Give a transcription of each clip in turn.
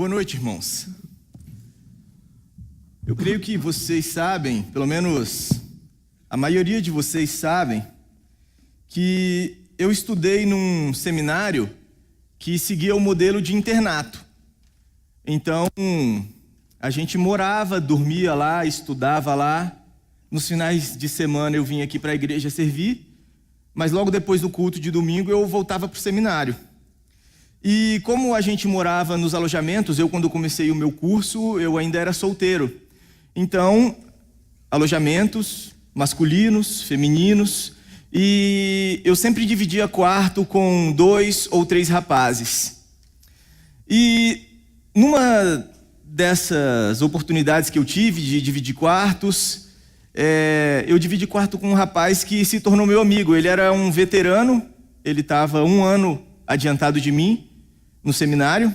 Boa noite, irmãos. Eu creio que vocês sabem, pelo menos a maioria de vocês sabem, que eu estudei num seminário que seguia o modelo de internato. Então, a gente morava, dormia lá, estudava lá. Nos finais de semana eu vinha aqui para a igreja servir, mas logo depois do culto de domingo eu voltava para o seminário. E como a gente morava nos alojamentos, quando comecei o meu curso, eu ainda era solteiro. Então, alojamentos masculinos, femininos, e eu sempre dividia quarto com 2 ou 3 rapazes. E numa dessas oportunidades que eu tive de dividir quartos, eu dividi quarto com um rapaz que se tornou meu amigo. Ele era um veterano, ele estava 1 ano adiantado de mim no seminário,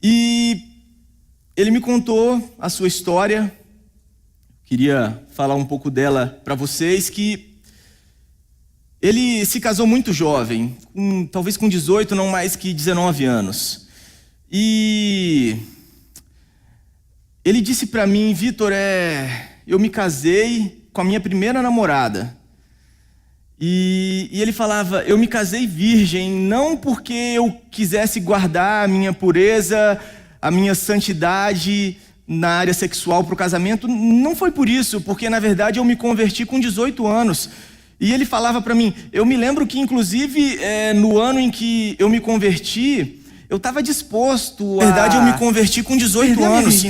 e ele me contou a sua história. Queria falar um pouco dela para vocês, que ele se casou muito jovem, talvez com 18, não mais que 19 anos. E ele disse para mim: Vitor, eu me casei com a minha primeira namorada. E ele falava: eu me casei virgem, não porque eu quisesse guardar a minha pureza, a minha santidade na área sexual para o casamento. Não foi por isso, porque na verdade eu me converti com 18 anos. E ele falava para mim, eu me lembro que inclusive no ano em que eu me converti, eu estava disposto a... Na verdade, eu me converti com 18 anos.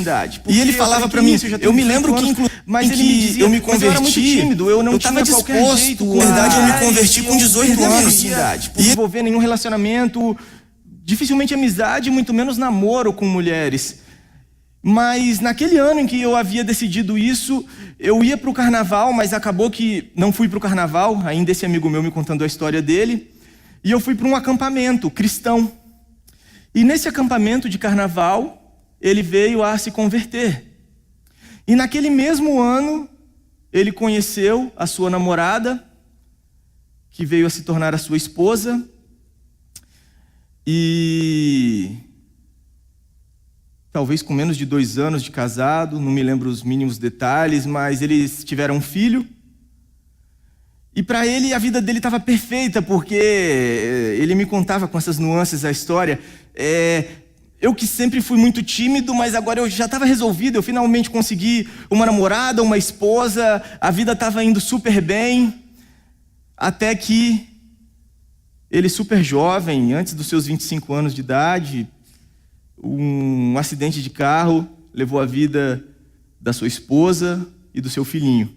E ele falava para mim, eu me lembro que mas ele me dizia, eu me converti, eu era muito tímido, eu não tinha qualquer jeito. Na verdade, eu me converti com 18 anos. Por envolver nenhum relacionamento, dificilmente amizade, muito menos namoro com mulheres. Mas naquele ano em que eu havia decidido isso, eu ia para o carnaval, mas acabou que não fui para o carnaval, ainda esse amigo meu me contando a história dele, e eu fui para um acampamento cristão. E nesse acampamento de carnaval, ele veio a se converter. E naquele mesmo ano, ele conheceu a sua namorada, que veio a se tornar a sua esposa. E talvez com menos de 2 anos de casado, não me lembro os mínimos detalhes, mas eles tiveram um filho. E para ele, a vida dele estava perfeita, porque ele me contava com essas nuances a história. Eu que sempre fui muito tímido, mas agora eu já estava resolvido, eu finalmente consegui uma namorada, uma esposa, a vida estava indo super bem, até que ele, super jovem, antes dos seus 25 anos de idade, um acidente de carro levou a vida da sua esposa e do seu filhinho.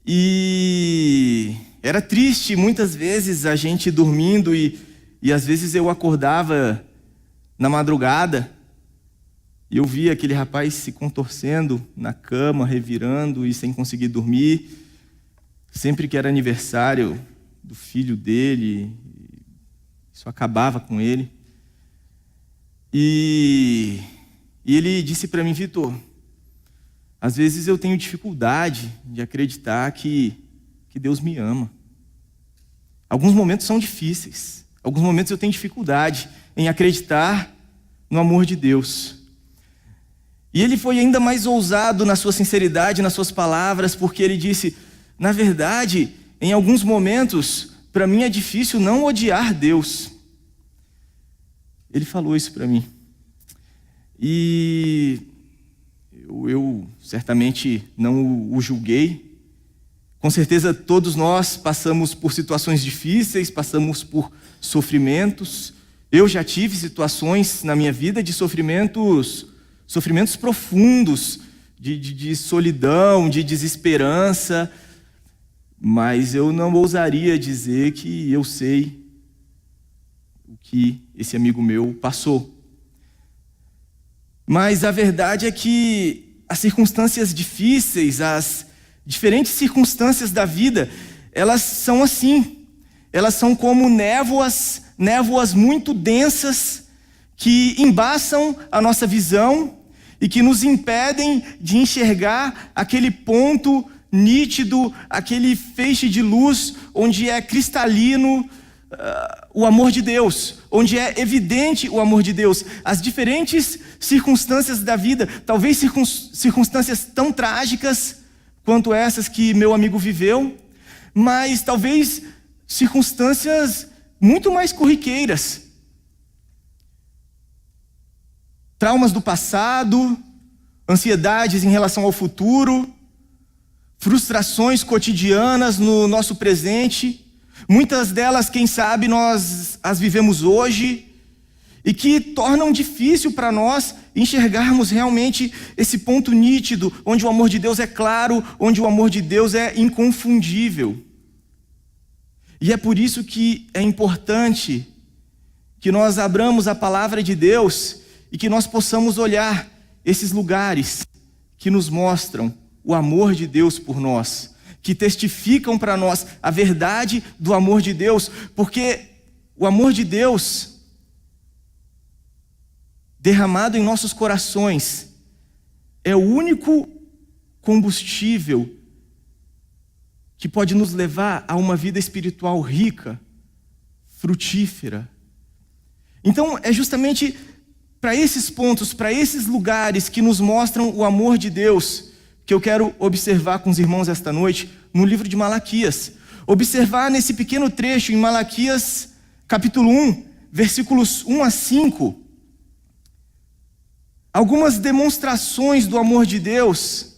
E era triste, muitas vezes a gente dormindo e às vezes eu acordava na madrugada e eu via aquele rapaz se contorcendo na cama, revirando e sem conseguir dormir. Sempre que era aniversário do filho dele, isso acabava com ele. E ele disse para mim: Vitor, às vezes eu tenho dificuldade de acreditar que Deus me ama. Alguns momentos são difíceis. Alguns momentos eu tenho dificuldade em acreditar no amor de Deus. E ele foi ainda mais ousado na sua sinceridade, nas suas palavras, porque ele disse: na verdade, em alguns momentos, para mim é difícil não odiar Deus. Ele falou isso para mim. E eu certamente não o julguei. Com certeza todos nós passamos por situações difíceis, passamos por sofrimentos. Eu já tive situações na minha vida de sofrimentos profundos, de solidão, de desesperança, mas eu não ousaria dizer que eu sei o que esse amigo meu passou. Mas a verdade é que as circunstâncias difíceis, as diferentes circunstâncias da vida, elas são assim. Elas são como névoas muito densas que embaçam a nossa visão e que nos impedem de enxergar aquele ponto nítido, aquele feixe de luz onde é cristalino o amor de Deus, onde é evidente o amor de Deus. As diferentes circunstâncias da vida, talvez circunstâncias tão trágicas quanto essas que meu amigo viveu, mas talvez circunstâncias muito mais corriqueiras. Traumas do passado, ansiedades em relação ao futuro, frustrações cotidianas no nosso presente. Muitas delas, quem sabe, nós as vivemos hoje e que tornam difícil para nós enxergarmos realmente esse ponto nítido, onde o amor de Deus é claro, onde o amor de Deus é inconfundível. E é por isso que é importante que nós abramos a palavra de Deus e que nós possamos olhar esses lugares que nos mostram o amor de Deus por nós, que testificam para nós a verdade do amor de Deus, porque o amor de Deus derramado em nossos corações é o único combustível que pode nos levar a uma vida espiritual rica, frutífera. Então é justamente para esses pontos, para esses lugares que nos mostram o amor de Deus, que eu quero observar com os irmãos esta noite, no livro de Malaquias. Observar nesse pequeno trecho em Malaquias, capítulo 1, versículos 1 a 5, algumas demonstrações do amor de Deus,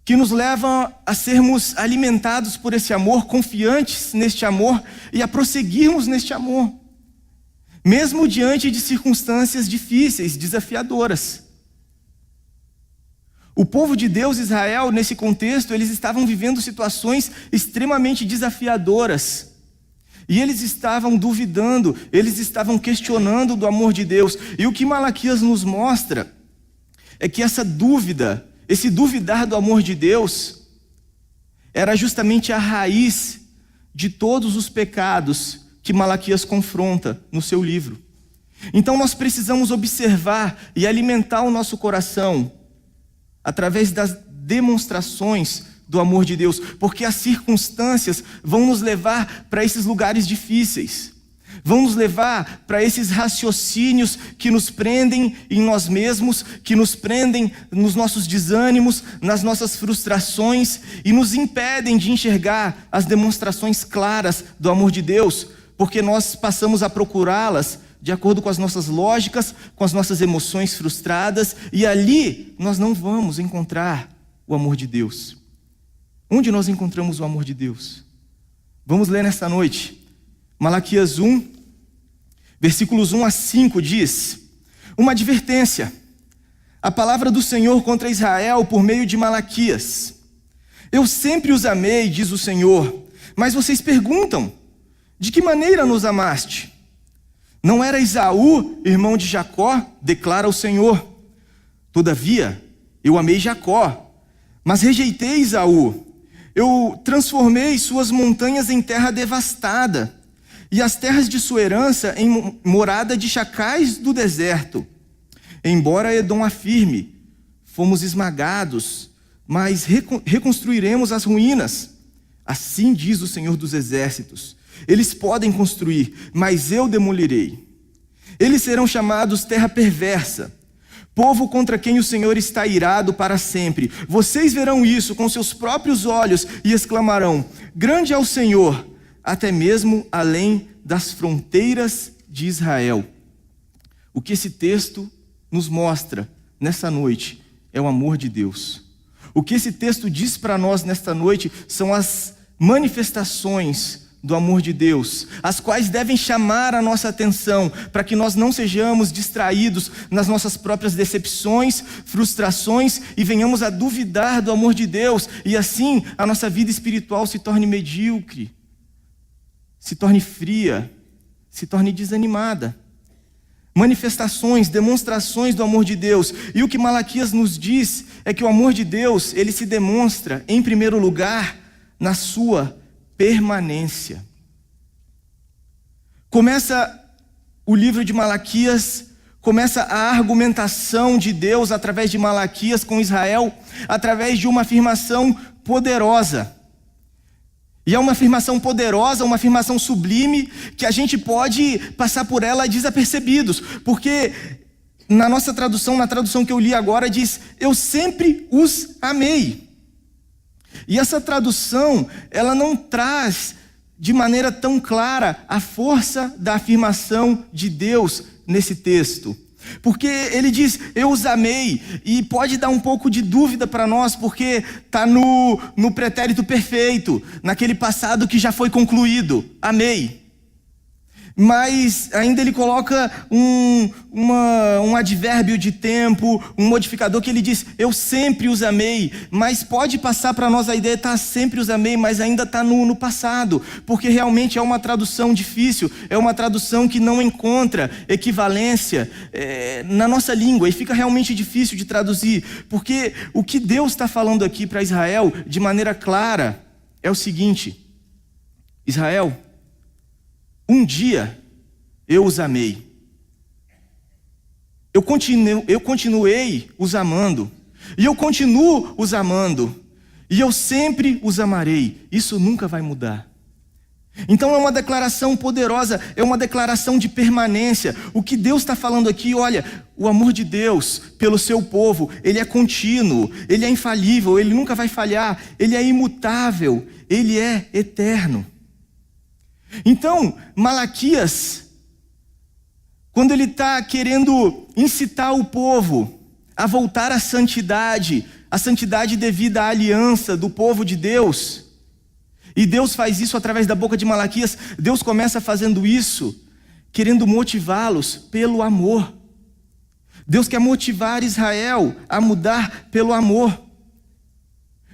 que nos levam a sermos alimentados por esse amor, confiantes neste amor e a prosseguirmos neste amor, mesmo diante de circunstâncias difíceis, desafiadoras. O povo de Deus, Israel, nesse contexto, eles estavam vivendo situações extremamente desafiadoras. E eles estavam duvidando, eles estavam questionando do amor de Deus. E o que Malaquias nos mostra é que essa dúvida, esse duvidar do amor de Deus, era justamente a raiz de todos os pecados que Malaquias confronta no seu livro. Então nós precisamos observar e alimentar o nosso coração através das demonstrações do amor de Deus, porque as circunstâncias vão nos levar para esses lugares difíceis, vão nos levar para esses raciocínios que nos prendem em nós mesmos, que nos prendem nos nossos desânimos, nas nossas frustrações e nos impedem de enxergar as demonstrações claras do amor de Deus, porque nós passamos a procurá-las de acordo com as nossas lógicas, com as nossas emoções frustradas, e ali nós não vamos encontrar o amor de Deus. Onde nós encontramos o amor de Deus? Vamos ler nesta noite. Malaquias 1, versículos 1 a 5 diz: uma advertência, a palavra do Senhor contra Israel por meio de Malaquias. Eu sempre os amei, diz o Senhor, mas vocês perguntam, de que maneira nos amaste? Não era Esaú, irmão de Jacó? Declara o Senhor. Todavia, eu amei Jacó, mas rejeitei Esaú. Eu transformei suas montanhas em terra devastada, e as terras de sua herança em morada de chacais do deserto. Embora Edom afirme, fomos esmagados, mas reconstruiremos as ruínas. Assim diz o Senhor dos Exércitos. Eles podem construir, mas eu demolirei. Eles serão chamados terra perversa, povo contra quem o Senhor está irado para sempre. Vocês verão isso com seus próprios olhos e exclamarão: grande é o Senhor, até mesmo além das fronteiras de Israel. O que esse texto nos mostra nessa noite é o amor de Deus. O que esse texto diz para nós nesta noite são as manifestações do amor de Deus, as quais devem chamar a nossa atenção, para que nós não sejamos distraídos nas nossas próprias decepções, frustrações, e venhamos a duvidar do amor de Deus, e assim a nossa vida espiritual se torne medíocre, se torne fria, se torne desanimada. Manifestações, demonstrações do amor de Deus. E o que Malaquias nos diz é que o amor de Deus, ele se demonstra, em primeiro lugar, na sua permanência. Começa o livro de Malaquias, começa a argumentação de Deus através de Malaquias com Israel, através de uma afirmação poderosa. E é uma afirmação poderosa, uma afirmação sublime, que a gente pode passar por ela desapercebidos, porque na nossa tradução, na tradução que eu li agora, diz: eu sempre os amei. E essa tradução, ela não traz de maneira tão clara a força da afirmação de Deus nesse texto. Porque ele diz, eu os amei, e pode dar um pouco de dúvida para nós, porque está no pretérito perfeito, naquele passado que já foi concluído, amei. Mas ainda ele coloca um advérbio de tempo, um modificador que ele diz, eu sempre os amei. Mas pode passar para nós a ideia, tá, sempre os amei, mas ainda está no passado. Porque realmente é uma tradução difícil, é uma tradução que não encontra equivalência na nossa língua. E fica realmente difícil de traduzir. Porque o que Deus está falando aqui para Israel, de maneira clara, é o seguinte: Israel, um dia eu os amei. Eu continuei os amando. E eu continuo os amando. E eu sempre os amarei. Isso nunca vai mudar. Então é uma declaração poderosa, é uma declaração de permanência. O que Deus está falando aqui, olha, o amor de Deus pelo seu povo, ele é contínuo, ele é infalível, ele nunca vai falhar, ele é imutável, ele é eterno. Então, Malaquias, quando ele está querendo incitar o povo a voltar à santidade, a santidade devida à aliança do povo de Deus, e Deus faz isso através da boca de Malaquias, Deus começa fazendo isso, querendo motivá-los pelo amor. Deus quer motivar Israel a mudar pelo amor.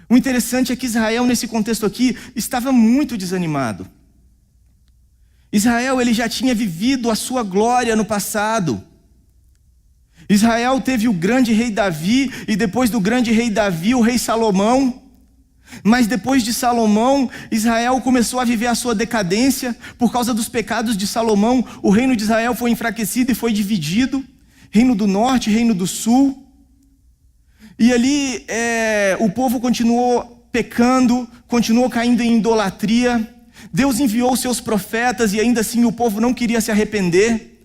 O interessante é que Israel, nesse contexto aqui, estava muito desanimado. Israel, ele já tinha vivido a sua glória no passado. Israel teve o grande rei Davi, e depois do grande rei Davi, o rei Salomão. Mas depois de Salomão, Israel começou a viver a sua decadência. Por causa dos pecados de Salomão, o reino de Israel foi enfraquecido e foi dividido. Reino do norte, reino do sul. E ali o povo continuou pecando, continuou caindo em idolatria. Deus enviou seus profetas e ainda assim o povo não queria se arrepender.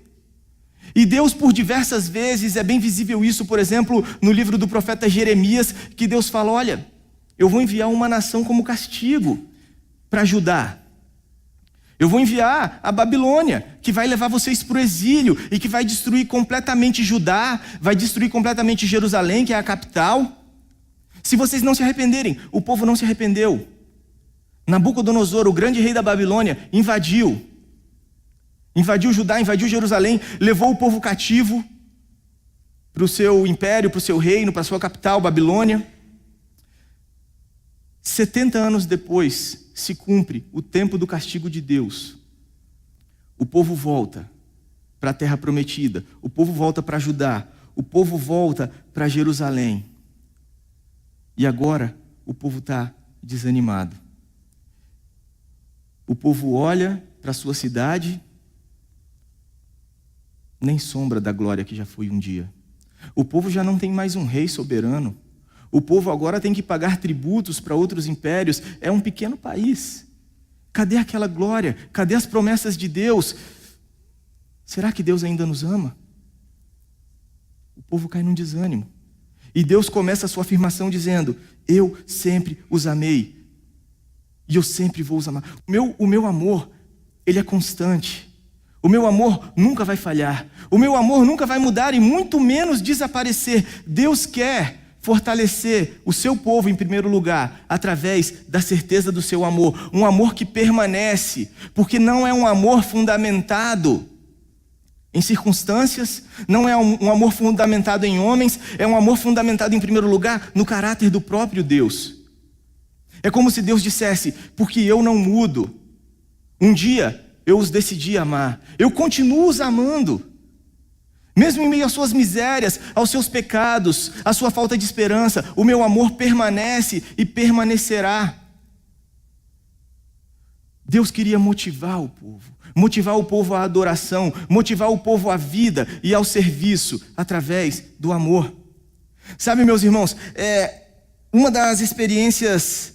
E Deus por diversas vezes, é bem visível isso, por exemplo, no livro do profeta Jeremias, que Deus fala, olha, eu vou enviar uma nação como castigo para Judá. Eu vou enviar a Babilônia, que vai levar vocês para o exílio e que vai destruir completamente Judá, vai destruir completamente Jerusalém, que é a capital. Se vocês não se arrependerem, o povo não se arrependeu. Nabucodonosor, o grande rei da Babilônia, invadiu Judá, invadiu Jerusalém, levou o povo cativo para o seu império, para o seu reino, para a sua capital, Babilônia. 70 anos depois, se cumpre o tempo do castigo de Deus. O povo volta para a terra prometida, o povo volta para Judá, o povo volta para Jerusalém. E agora, o povo está desanimado. O povo olha para a sua cidade, nem sombra da glória que já foi um dia. O povo já não tem mais um rei soberano. O povo agora tem que pagar tributos para outros impérios. É um pequeno país. Cadê aquela glória? Cadê as promessas de Deus? Será que Deus ainda nos ama? O povo cai num desânimo. E Deus começa a sua afirmação dizendo, eu sempre os amei. E eu sempre vou os amar. O meu amor, ele é constante. O meu amor nunca vai falhar. O meu amor nunca vai mudar e muito menos desaparecer. Deus quer fortalecer o seu povo em primeiro lugar, através da certeza do seu amor. Um amor que permanece, porque não é um amor fundamentado em circunstâncias, não é um amor fundamentado em homens, é um amor fundamentado em primeiro lugar no caráter do próprio Deus. É como se Deus dissesse, porque eu não mudo. Um dia eu os decidi amar. Eu continuo os amando. Mesmo em meio às suas misérias, aos seus pecados, à sua falta de esperança, o meu amor permanece e permanecerá. Deus queria motivar o povo à adoração, motivar o povo à vida e ao serviço, através do amor. Sabe, meus irmãos, uma das experiências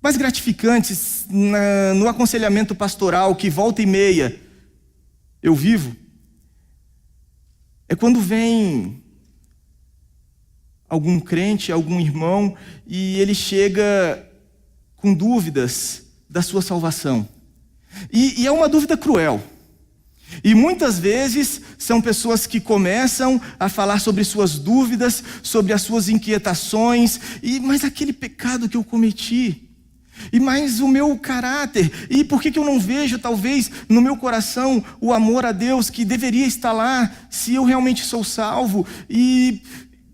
mais gratificantes no aconselhamento pastoral que volta e meia eu vivo, é quando vem algum crente, algum irmão, e ele chega com dúvidas da sua salvação. E é uma dúvida cruel. E muitas vezes são pessoas que começam a falar sobre suas dúvidas, sobre as suas inquietações, mas aquele pecado que eu cometi, e mais o meu caráter, e por que eu não vejo talvez no meu coração o amor a Deus que deveria estar lá, se eu realmente sou salvo, e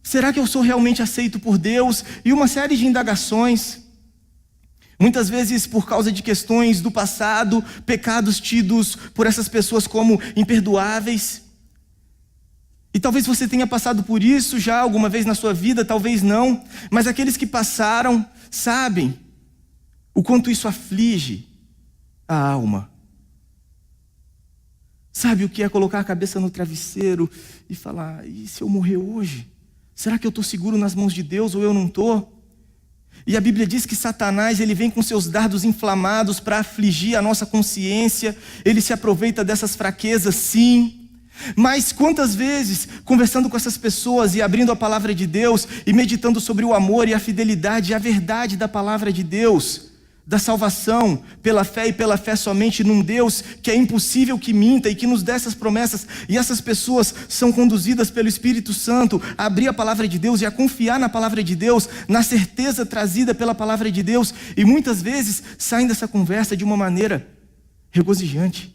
será que eu sou realmente aceito por Deus? E uma série de indagações. Muitas vezes por causa de questões do passado, pecados tidos por essas pessoas como imperdoáveis. E talvez você tenha passado por isso já alguma vez na sua vida, talvez não, mas aqueles que passaram sabem o quanto isso aflige a alma. Sabe o que é colocar a cabeça no travesseiro e falar: e se eu morrer hoje? Será que eu estou seguro nas mãos de Deus ou eu não estou? E a Bíblia diz que Satanás, ele vem com seus dardos inflamados para afligir a nossa consciência. Ele se aproveita dessas fraquezas, sim. Mas quantas vezes, conversando com essas pessoas e abrindo a palavra de Deus e meditando sobre o amor e a fidelidade e a verdade da palavra de Deus, da salvação pela fé e pela fé somente num Deus que é impossível que minta e que nos dá essas promessas, e essas pessoas são conduzidas pelo Espírito Santo a abrir a palavra de Deus e a confiar na palavra de Deus, na certeza trazida pela palavra de Deus, e muitas vezes saem dessa conversa de uma maneira regozijante,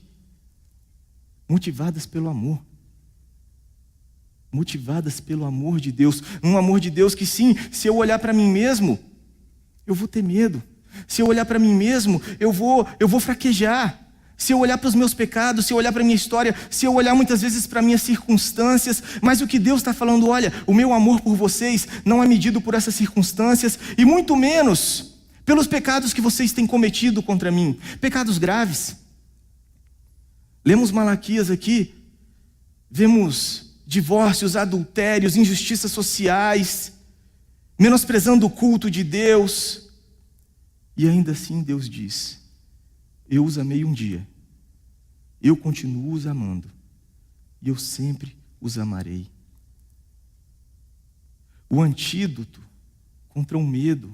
motivadas pelo amor de Deus, um amor de Deus que sim, se eu olhar para mim mesmo, eu vou ter medo. Se eu olhar para mim mesmo, eu vou fraquejar. Se eu olhar para os meus pecados, se eu olhar para a minha história, se eu olhar muitas vezes para minhas circunstâncias, mas o que Deus está falando: olha, o meu amor por vocês não é medido por essas circunstâncias, e muito menos pelos pecados que vocês têm cometido contra mim, pecados graves. Lemos Malaquias aqui, vemos divórcios, adultérios, injustiças sociais, menosprezando o culto de Deus. E ainda assim Deus diz: eu os amei um dia, eu continuo os amando, e eu sempre os amarei. O antídoto contra o medo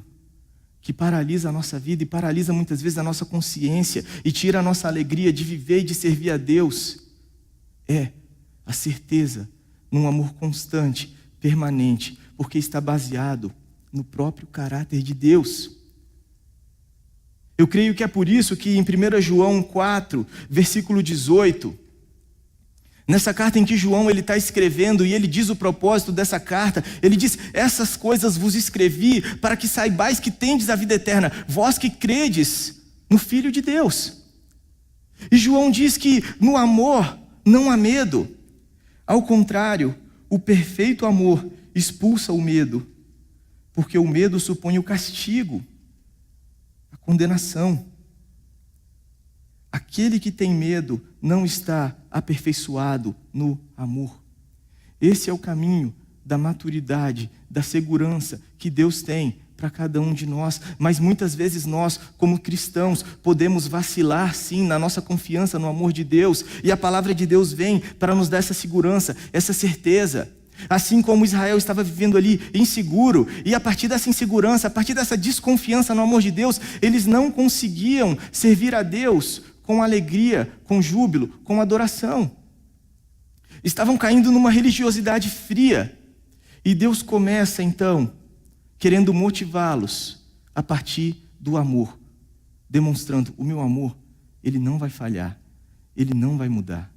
que paralisa a nossa vida e paralisa muitas vezes a nossa consciência e tira a nossa alegria de viver e de servir a Deus é a certeza num amor constante, permanente, porque está baseado no próprio caráter de Deus. Eu creio que é por isso que em 1 João 4, versículo 18, nessa carta em que João ele está escrevendo, e ele diz o propósito dessa carta, ele diz: essas coisas vos escrevi para que saibais que tendes a vida eterna, vós que credes no Filho de Deus. E João diz que no amor não há medo, ao contrário, o perfeito amor expulsa o medo, porque o medo supõe o castigo, condenação. Aquele que tem medo não está aperfeiçoado no amor. Esse é o caminho da maturidade, da segurança que Deus tem para cada um de nós. Mas muitas vezes nós, como cristãos, podemos vacilar sim na nossa confiança no amor de Deus, e a palavra de Deus vem para nos dar essa segurança, essa certeza. Assim como Israel estava vivendo ali inseguro, e a partir dessa insegurança, a partir dessa desconfiança no amor de Deus, eles não conseguiam servir a Deus com alegria, com júbilo, com adoração. Estavam caindo numa religiosidade fria, e Deus começa então querendo motivá-los a partir do amor, demonstrando: o meu amor, ele não vai falhar, ele não vai mudar.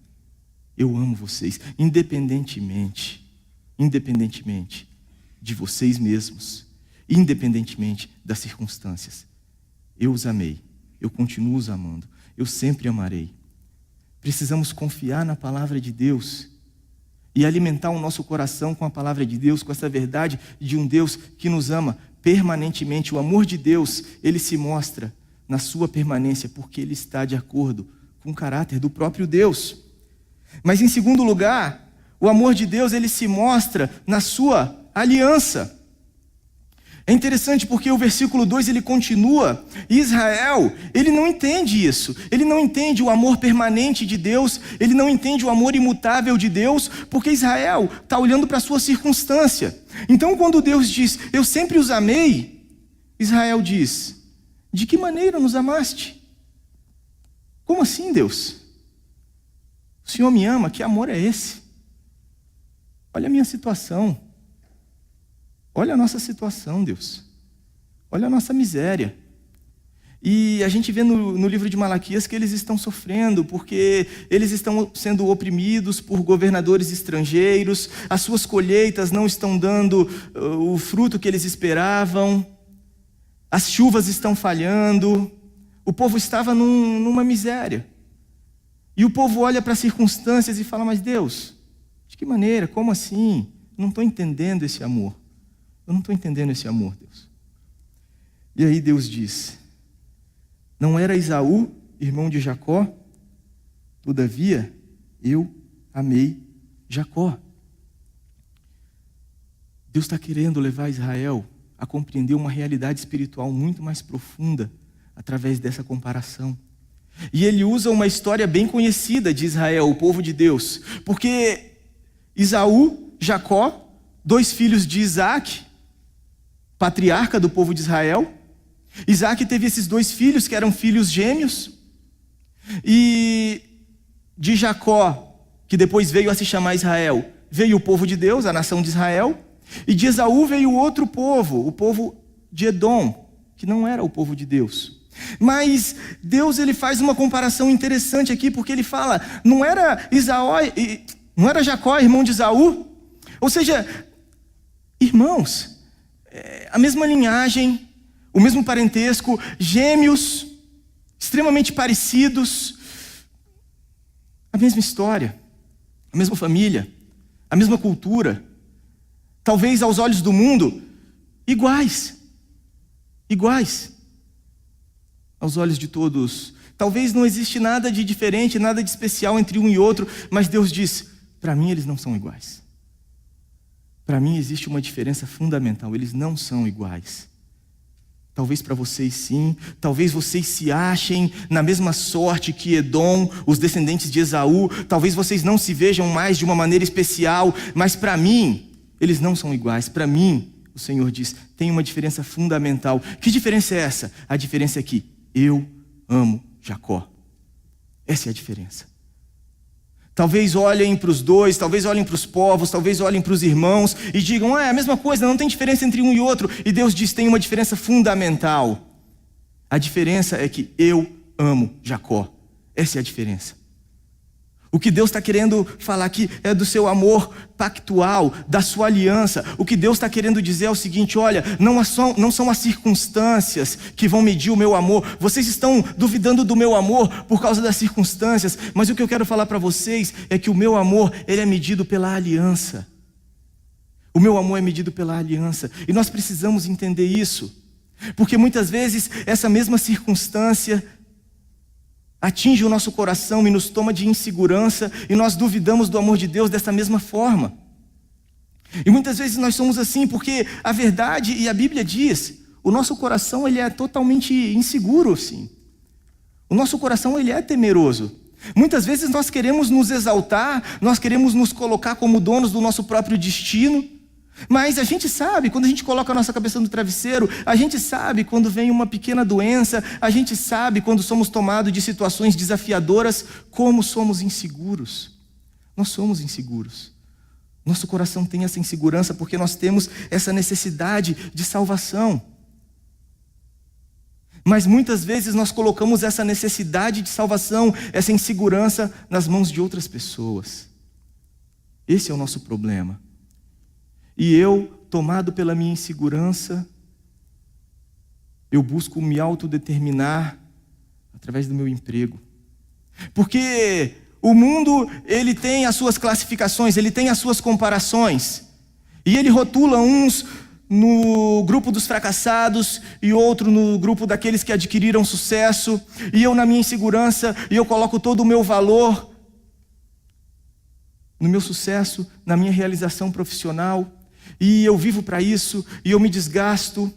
Eu amo vocês, independentemente de vocês mesmos, independentemente das circunstâncias. Eu os amei, eu continuo os amando, eu sempre amarei. Precisamos confiar na palavra de Deus e alimentar o nosso coração com a palavra de Deus, com essa verdade de um Deus que nos ama permanentemente. O amor de Deus, ele se mostra na sua permanência, porque ele está de acordo com o caráter do próprio Deus. Mas em segundo lugar, o amor de Deus, ele se mostra na sua aliança. É interessante porque o versículo 2 ele continua, Israel, ele não entende isso, ele não entende o amor permanente de Deus, ele não entende o amor imutável de Deus, porque Israel está olhando para a sua circunstância. Então quando Deus diz, eu sempre os amei, Israel diz, de que maneira nos amaste? Como assim, Deus? O Senhor me ama, que amor é esse? Olha a minha situação. Olha a nossa situação, Deus. Olha a nossa miséria. E a gente vê no livro de Malaquias que eles estão sofrendo, porque eles estão sendo oprimidos por governadores estrangeiros, as suas colheitas não estão dando o fruto que eles esperavam, as chuvas estão falhando, o povo estava numa miséria. E o povo olha para as circunstâncias e fala, mas Deus, de que maneira, como assim? Não estou entendendo esse amor. Eu não estou entendendo esse amor, Deus. E aí Deus diz, não era Esaú, irmão de Jacó? Todavia, eu amei Jacó. Deus está querendo levar Israel a compreender uma realidade espiritual muito mais profunda através dessa comparação. E ele usa uma história bem conhecida de Israel, o povo de Deus. Porque Esaú, Jacó, 2 filhos de Isaac, patriarca do povo de Israel. Isaac teve esses 2 filhos que eram filhos gêmeos. E de Jacó, que depois veio a se chamar Israel, veio o povo de Deus, a nação de Israel. E de Esaú veio outro povo, o povo de Edom, que não era o povo de Deus. Mas Deus ele faz uma comparação interessante aqui, porque ele fala, não era Jacó, irmão de Esaú? Ou seja, irmãos, a mesma linhagem, o mesmo parentesco, gêmeos, extremamente parecidos, a mesma história, a mesma família, a mesma cultura, talvez aos olhos do mundo, iguais, aos olhos de todos. Talvez não existe nada de diferente, nada de especial entre um e outro, mas Deus diz, para mim eles não são iguais. Para mim existe uma diferença fundamental, eles não são iguais. Talvez para vocês sim, talvez vocês se achem na mesma sorte que Edom, os descendentes de Esaú, talvez vocês não se vejam mais de uma maneira especial, mas para mim, eles não são iguais. Para mim, o Senhor diz, tem uma diferença fundamental. Que diferença é essa? A diferença é que eu amo Jacó. Essa é a diferença. Talvez olhem para os 2, talvez olhem para os povos, talvez olhem para os irmãos e digam, é a mesma coisa, não tem diferença entre um e outro. E Deus diz, tem uma diferença fundamental. A diferença é que eu amo Jacó. Essa é a diferença. O que Deus está querendo falar aqui é do seu amor pactual, da sua aliança. O que Deus está querendo dizer é o seguinte, olha, não são as circunstâncias que vão medir o meu amor. Vocês estão duvidando do meu amor por causa das circunstâncias, mas o que eu quero falar para vocês é que o meu amor, ele é medido pela aliança. O meu amor é medido pela aliança. E nós precisamos entender isso, porque muitas vezes essa mesma circunstância atinge o nosso coração e nos toma de insegurança, e nós duvidamos do amor de Deus dessa mesma forma. E muitas vezes nós somos assim, porque a verdade e a Bíblia diz, o nosso coração ele é totalmente inseguro, assim. O nosso coração ele é temeroso. Muitas vezes nós queremos nos exaltar, nós queremos nos colocar como donos do nosso próprio destino, mas a gente sabe, quando a gente coloca a nossa cabeça no travesseiro, a gente sabe quando vem uma pequena doença, a gente sabe quando somos tomados de situações desafiadoras, como somos inseguros. Nós somos inseguros. Nosso coração tem essa insegurança porque nós temos essa necessidade de salvação. Mas muitas vezes nós colocamos essa necessidade de salvação, essa insegurança nas mãos de outras pessoas. Esse é o nosso problema. E eu, tomado pela minha insegurança, eu busco me autodeterminar através do meu emprego. Porque o mundo, ele tem as suas classificações, ele tem as suas comparações. E ele rotula uns no grupo dos fracassados e outro no grupo daqueles que adquiriram sucesso. E eu na minha insegurança, e eu coloco todo o meu valor no meu sucesso, na minha realização profissional. e eu vivo para isso, e eu me desgasto.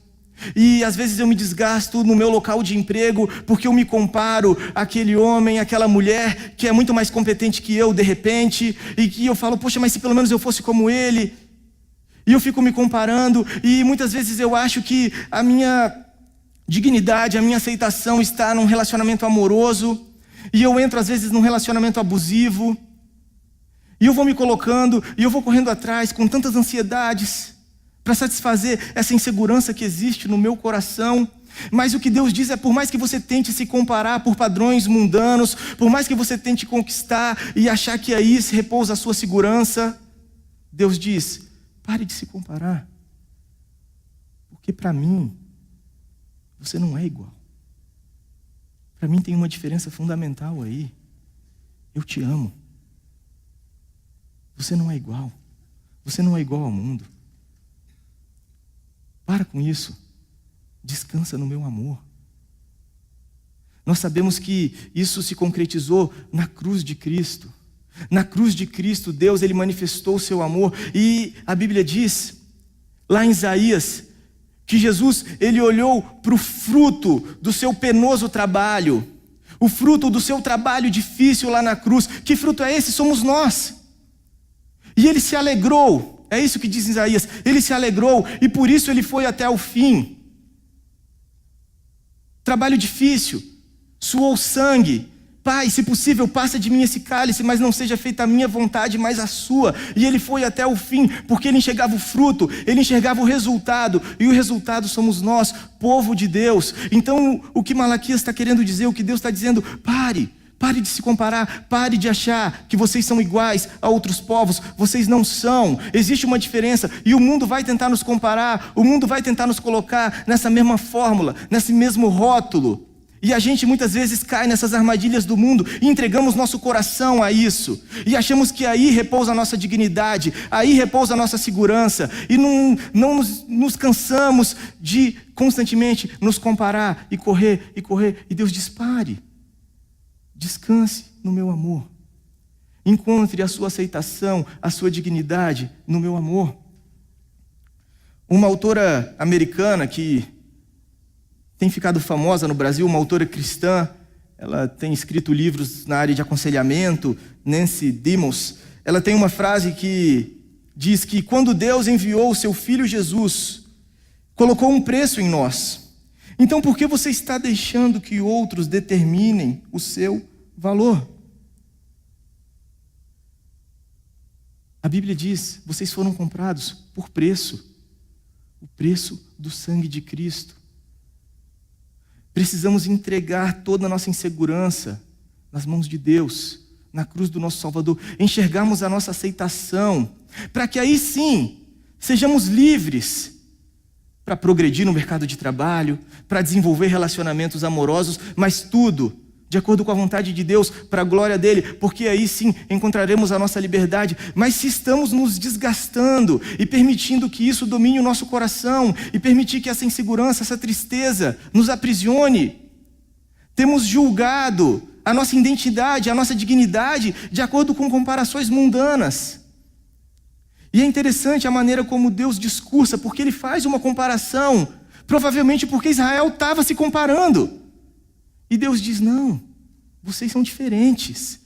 E às vezes eu me desgasto no meu local de emprego porque eu me comparo àquele homem, àquela mulher que é muito mais competente que eu de repente, e que eu falo, poxa, mas se pelo menos eu fosse como ele. E eu fico me comparando, e muitas vezes eu acho que a minha dignidade, a minha aceitação está num relacionamento amoroso, e eu entro às vezes num relacionamento abusivo, e eu vou me colocando, e eu vou correndo atrás com tantas ansiedades para satisfazer essa insegurança que existe no meu coração. Mas o que Deus diz é, por mais que você tente se comparar por padrões mundanos, por mais que você tente conquistar e achar que aí se repousa a sua segurança, Deus diz, pare de se comparar, porque para mim, você não é igual. Para mim tem uma diferença fundamental aí. Eu te amo. Você não é igual. Você não é igual ao mundo. Para com isso. Descansa no meu amor. Nós sabemos que isso se concretizou na cruz de Cristo. Na cruz de Cristo, Deus ele manifestou o seu amor. E a Bíblia diz, lá em Isaías, que Jesus ele olhou para o fruto do seu penoso trabalho. O fruto do seu trabalho difícil lá na cruz. Que fruto é esse? Somos nós. E ele se alegrou. É isso que diz Isaías. Ele se alegrou e por isso ele foi até o fim. Trabalho difícil, suou sangue. Pai, se possível, passa de mim esse cálice, mas não seja feita a minha vontade, mas a sua. E ele foi até o fim, porque ele enxergava o fruto, ele enxergava o resultado. E o resultado somos nós, povo de Deus. Então, o que Malaquias está querendo dizer, o que Deus está dizendo, pare de se comparar, pare de achar que vocês são iguais a outros povos, vocês não são, existe uma diferença, e o mundo vai tentar nos comparar, o mundo vai tentar nos colocar nessa mesma fórmula, nesse mesmo rótulo, e a gente muitas vezes cai nessas armadilhas do mundo, e entregamos nosso coração a isso, e achamos que aí repousa a nossa dignidade, aí repousa a nossa segurança, e não nos cansamos de constantemente nos comparar, e correr, e Deus diz, pare. Descanse no meu amor. Encontre a sua aceitação, a sua dignidade no meu amor. Uma autora americana que tem ficado famosa no Brasil, uma autora cristã, ela tem escrito livros na área de aconselhamento, Nancy Demos, ela tem uma frase que diz que quando Deus enviou o seu Filho Jesus, colocou um preço em nós. Então por que você está deixando que outros determinem o seu valor? A Bíblia diz, vocês foram comprados por preço, o preço do sangue de Cristo. Precisamos entregar toda a nossa insegurança nas mãos de Deus, na cruz do nosso Salvador, enxergarmos a nossa aceitação, para que aí sim, sejamos livres para progredir no mercado de trabalho, para desenvolver relacionamentos amorosos, mas tudo de acordo com a vontade de Deus, para a glória dele, porque aí sim encontraremos a nossa liberdade. Mas se estamos nos desgastando e permitindo que isso domine o nosso coração, e permitir que essa insegurança, essa tristeza nos aprisione, temos julgado a nossa identidade, a nossa dignidade, de acordo com comparações mundanas. E é interessante a maneira como Deus discursa, porque ele faz uma comparação, provavelmente porque Israel estava se comparando. E Deus diz, não, vocês são diferentes,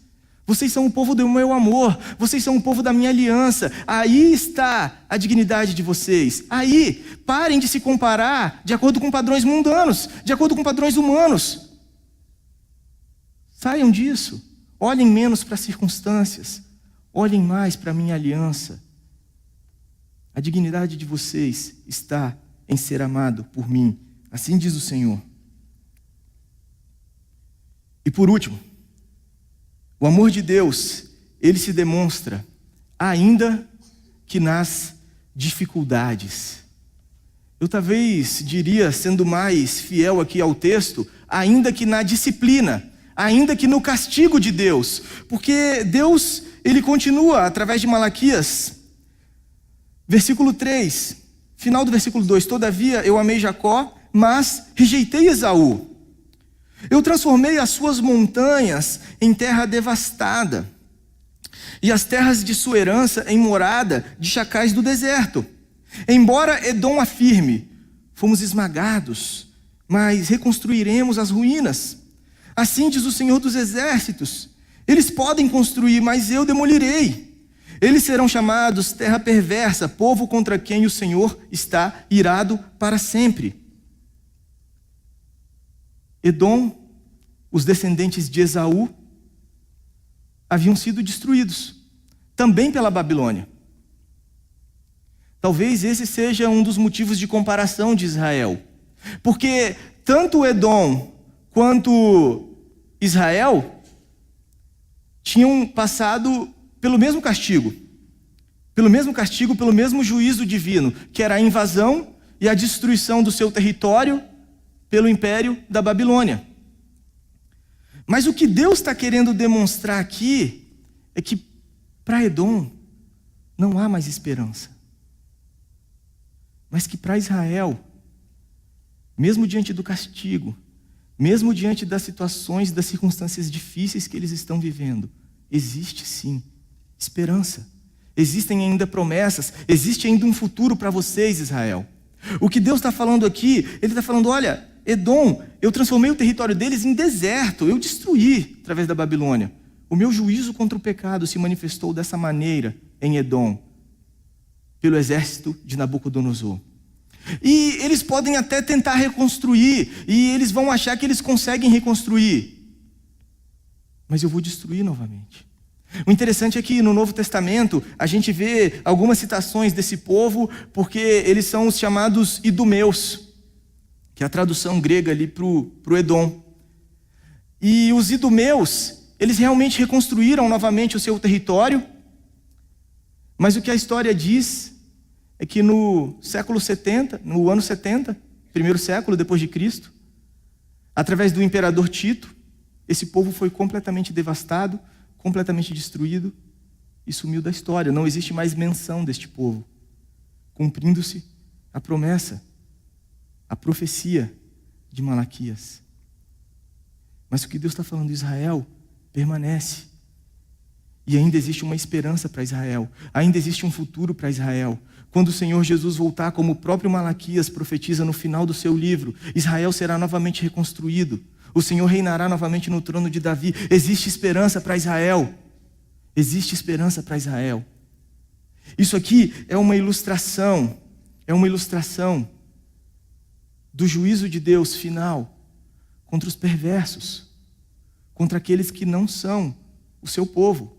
vocês são o povo do meu amor, vocês são o povo da minha aliança, aí está a dignidade de vocês, aí, parem de se comparar de acordo com padrões mundanos, de acordo com padrões humanos, saiam disso, olhem menos para as circunstâncias, olhem mais para a minha aliança. A dignidade de vocês está em ser amado por mim, assim diz o Senhor. E por último, o amor de Deus, ele se demonstra ainda que nas dificuldades. Eu talvez diria, sendo mais fiel aqui ao texto, ainda que na disciplina, ainda que no castigo de Deus, porque Deus, ele continua através de Malaquias, versículo 3, final do versículo 2, todavia eu amei Jacó, mas rejeitei Esaú. Eu transformei as suas montanhas em terra devastada, e as terras de sua herança em morada de chacais do deserto. Embora Edom afirme: fomos esmagados, mas reconstruiremos as ruínas. Assim diz o Senhor dos Exércitos: eles podem construir, mas eu demolirei. Eles serão chamados terra perversa, povo contra quem o Senhor está irado para sempre. Edom, os descendentes de Esaú, haviam sido destruídos, também pela Babilônia. Talvez esse seja um dos motivos de comparação de Israel, porque tanto Edom quanto Israel tinham passado pelo mesmo castigo, pelo mesmo juízo divino, que era a invasão e a destruição do seu território pelo império da Babilônia. Mas o que Deus está querendo demonstrar aqui é que para Edom não há mais esperança, mas que para Israel, mesmo diante do castigo, mesmo diante das situações, das circunstâncias difíceis que eles estão vivendo, existe sim esperança. Existem ainda promessas, existe ainda um futuro para vocês, Israel. O que Deus está falando aqui, Ele está falando: olha, Edom, eu transformei o território deles em deserto, eu destruí através da Babilônia. O meu juízo contra o pecado se manifestou dessa maneira em Edom, pelo exército de Nabucodonosor. E eles podem até tentar reconstruir, e eles vão achar que eles conseguem reconstruir, mas eu vou destruir novamente. O interessante é que no Novo Testamento a gente vê algumas citações desse povo, porque eles são os chamados idumeus, que é a tradução grega ali para o Edom. E os idumeus, eles realmente reconstruíram novamente o seu território, mas o que a história diz é que no século 70, no ano 70, primeiro século depois de Cristo, através do imperador Tito, esse povo foi completamente devastado, completamente destruído e sumiu da história. Não existe mais menção deste povo, cumprindo-se a promessa, a profecia de Malaquias. Mas o que Deus está falando de Israel permanece. E ainda existe uma esperança para Israel, ainda existe um futuro para Israel. Quando o Senhor Jesus voltar, como o próprio Malaquias profetiza no final do seu livro, Israel será novamente reconstruído. O Senhor reinará novamente no trono de Davi. Existe esperança para Israel. Existe esperança para Israel. Isso aqui é uma ilustração do juízo de Deus final contra os perversos, contra aqueles que não são o seu povo,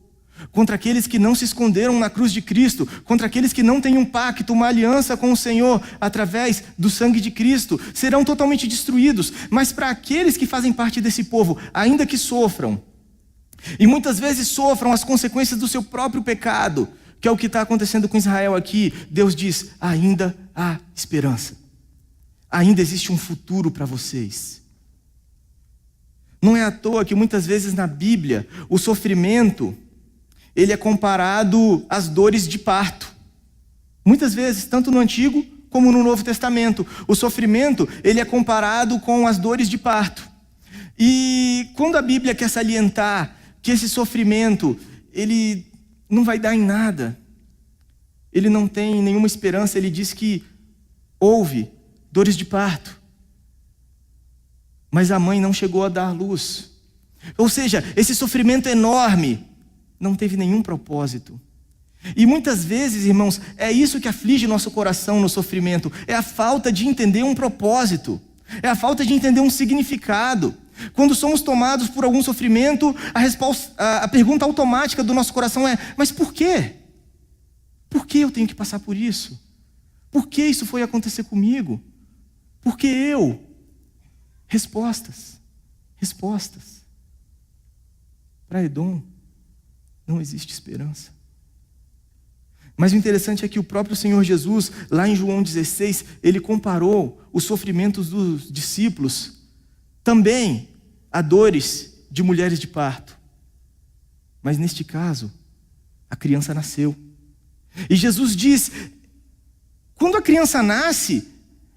contra aqueles que não se esconderam na cruz de Cristo, contra aqueles que não têm um pacto, uma aliança com o Senhor através do sangue de Cristo, serão totalmente destruídos. Mas para aqueles que fazem parte desse povo, ainda que sofram, e muitas vezes sofram as consequências do seu próprio pecado, que é o que está acontecendo com Israel aqui, Deus diz: ainda há esperança, ainda existe um futuro para vocês. Não é à toa que muitas vezes na Bíblia o sofrimento ele é comparado às dores de parto. Muitas vezes, tanto no Antigo como no Novo Testamento, o sofrimento ele é comparado com as dores de parto. E quando a Bíblia quer salientar que esse sofrimento ele não vai dar em nada, ele não tem nenhuma esperança, ele diz que houve dores de parto, mas a mãe não chegou a dar luz. Ou seja, esse sofrimento enorme não teve nenhum propósito. E muitas vezes, irmãos, é isso que aflige nosso coração no sofrimento, é a falta de entender um propósito, é a falta de entender um significado. Quando somos tomados por algum sofrimento, a pergunta automática do nosso coração é: mas por quê? Por que eu tenho que passar por isso? Por que isso foi acontecer comigo? Por que eu? Respostas. Para Edom não existe esperança. Mas o interessante é que o próprio Senhor Jesus, lá em João 16, ele comparou os sofrimentos dos discípulos também a dores de mulheres de parto. Mas neste caso, a criança nasceu. E Jesus diz: quando a criança nasce,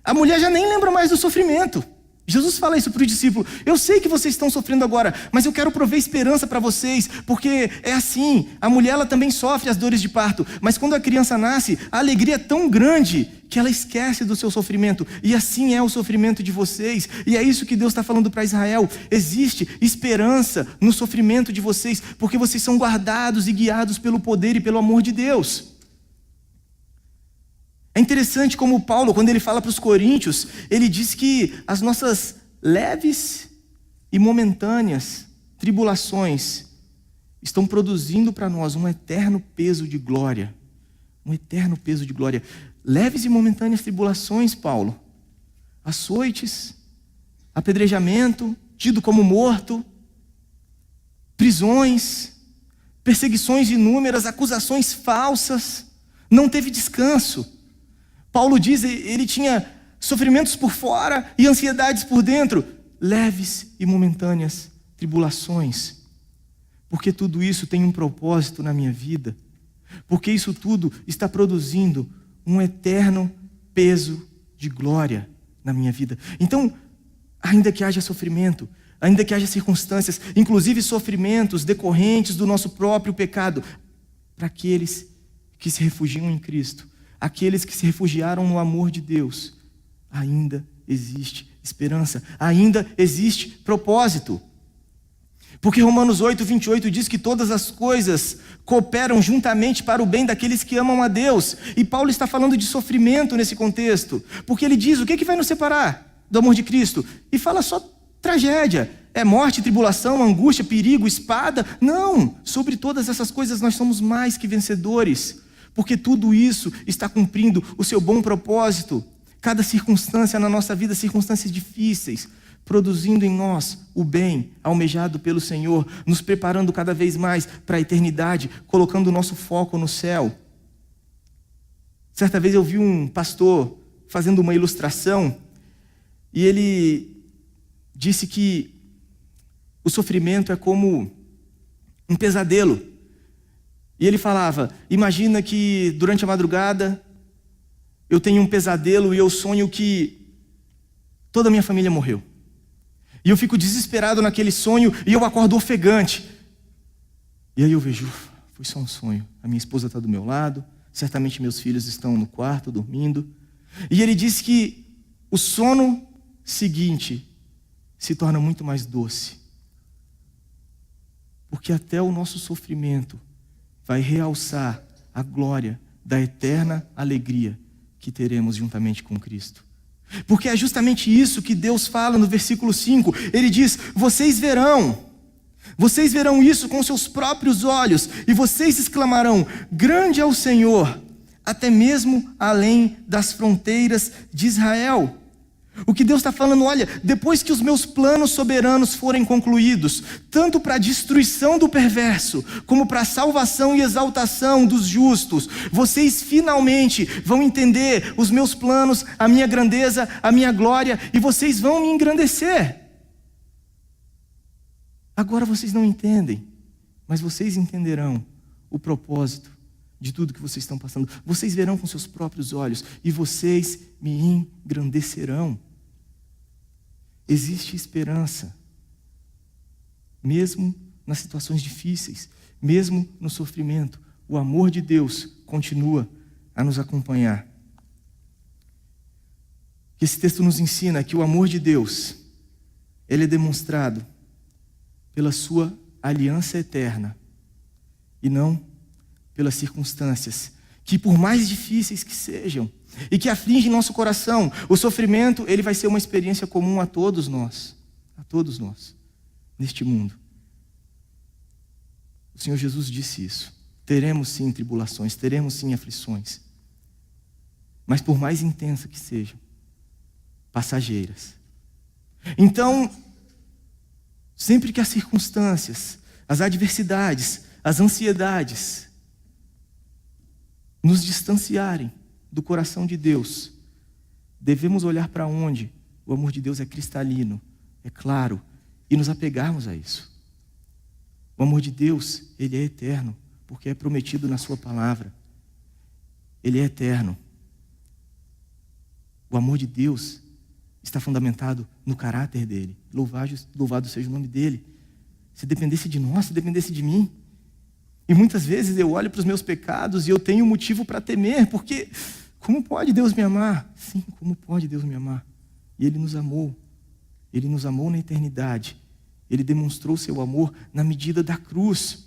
a mulher já nem lembra mais do sofrimento. Jesus fala isso para o discípulo: eu sei que vocês estão sofrendo agora, mas eu quero prover esperança para vocês, porque é assim, a mulher ela também sofre as dores de parto, mas quando a criança nasce, a alegria é tão grande que ela esquece do seu sofrimento, e assim é o sofrimento de vocês, e é isso que Deus está falando para Israel: existe esperança no sofrimento de vocês, porque vocês são guardados e guiados pelo poder e pelo amor de Deus. É interessante como Paulo, quando ele fala para os coríntios, ele diz que as nossas leves e momentâneas tribulações estão produzindo para nós um eterno peso de glória. Um eterno peso de glória. Leves e momentâneas tribulações, Paulo. Açoites, apedrejamento, tido como morto, prisões, perseguições inúmeras, acusações falsas. Não teve descanso. Paulo diz, ele tinha sofrimentos por fora e ansiedades por dentro, leves e momentâneas tribulações. Porque tudo isso tem um propósito na minha vida. Porque isso tudo está produzindo um eterno peso de glória na minha vida. Então, ainda que haja sofrimento, ainda que haja circunstâncias, inclusive sofrimentos decorrentes do nosso próprio pecado, para aqueles que se refugiam em Cristo, aqueles que se refugiaram no amor de Deus, ainda existe esperança, ainda existe propósito. Porque Romanos 8:28 diz que todas as coisas cooperam juntamente para o bem daqueles que amam a Deus. E Paulo está falando de sofrimento nesse contexto, porque ele diz: o que vai nos separar do amor de Cristo? E fala só tragédia, é morte, tribulação, angústia, perigo, espada. Não, sobre todas essas coisas nós somos mais que vencedores, porque tudo isso está cumprindo o seu bom propósito. Cada circunstância na nossa vida, circunstâncias difíceis, produzindo em nós o bem almejado pelo Senhor, nos preparando cada vez mais para a eternidade, colocando o nosso foco no céu. Certa vez eu vi um pastor fazendo uma ilustração, e ele disse que o sofrimento é como um pesadelo. E ele falava: imagina que durante a madrugada eu tenho um pesadelo e eu sonho que toda a minha família morreu. E eu fico desesperado naquele sonho e eu acordo ofegante. E aí eu vejo, foi só um sonho. A minha esposa está do meu lado, certamente meus filhos estão no quarto dormindo. E ele disse que o sono seguinte se torna muito mais doce. Porque até o nosso sofrimento vai realçar a glória da eterna alegria que teremos juntamente com Cristo. Porque é justamente isso que Deus fala no versículo 5. Ele diz: vocês verão isso com seus próprios olhos, e vocês exclamarão: grande é o Senhor, até mesmo além das fronteiras de Israel. O que Deus está falando: olha, depois que os meus planos soberanos forem concluídos, tanto para a destruição do perverso, como para a salvação e exaltação dos justos, vocês finalmente vão entender os meus planos, a minha grandeza, a minha glória, e vocês vão me engrandecer. Agora vocês não entendem, mas vocês entenderão o propósito de tudo que vocês estão passando. Vocês verão com seus próprios olhos, e vocês me engrandecerão. Existe esperança, mesmo nas situações difíceis, mesmo no sofrimento. O amor de Deus continua a nos acompanhar. Esse texto nos ensina que o amor de Deus, ele é demonstrado pela sua aliança eterna e não pelas circunstâncias, que por mais difíceis que sejam, e que afligem nosso coração. O sofrimento, ele vai ser uma experiência comum a todos nós, neste mundo. O Senhor Jesus disse isso: teremos sim tribulações, teremos sim aflições, mas por mais intensa que sejam, passageiras. Então, sempre que as circunstâncias, as adversidades, as ansiedades nos distanciarem do coração de Deus, devemos olhar para onde o amor de Deus é cristalino, é claro, e nos apegarmos a isso. O amor de Deus, ele é eterno, porque é prometido na sua palavra. Ele é eterno. O amor de Deus está fundamentado no caráter dele. Louvado seja o nome dele. Se dependesse de nós, se dependesse de mim. E muitas vezes eu olho para os meus pecados e eu tenho motivo para temer, porque como pode Deus me amar? Sim, como pode Deus me amar? E Ele nos amou. Ele nos amou na eternidade. Ele demonstrou seu amor na medida da cruz.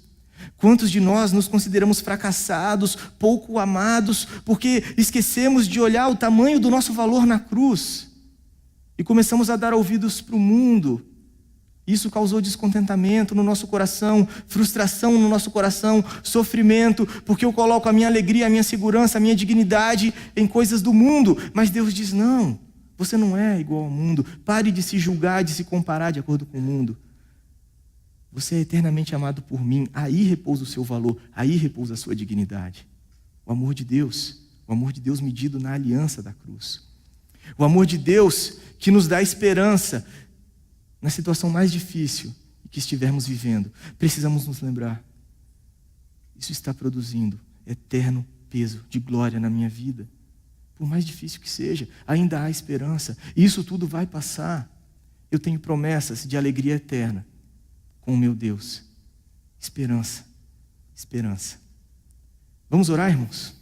Quantos de nós nos consideramos fracassados, pouco amados, porque esquecemos de olhar o tamanho do nosso valor na cruz e começamos a dar ouvidos para o mundo? Isso causou descontentamento no nosso coração, frustração no nosso coração, sofrimento, porque eu coloco a minha alegria, a minha segurança, a minha dignidade em coisas do mundo. Mas Deus diz: não, você não é igual ao mundo. Pare de se julgar, de se comparar de acordo com o mundo. Você é eternamente amado por mim. Aí repousa o seu valor, aí repousa a sua dignidade. O amor de Deus medido na aliança da cruz. O amor de Deus que nos dá esperança na situação mais difícil que estivermos vivendo. Precisamos nos lembrar: isso está produzindo eterno peso de glória na minha vida. Por mais difícil que seja, ainda há esperança. E isso tudo vai passar. Eu tenho promessas de alegria eterna com o meu Deus. Esperança, esperança. Vamos orar, irmãos?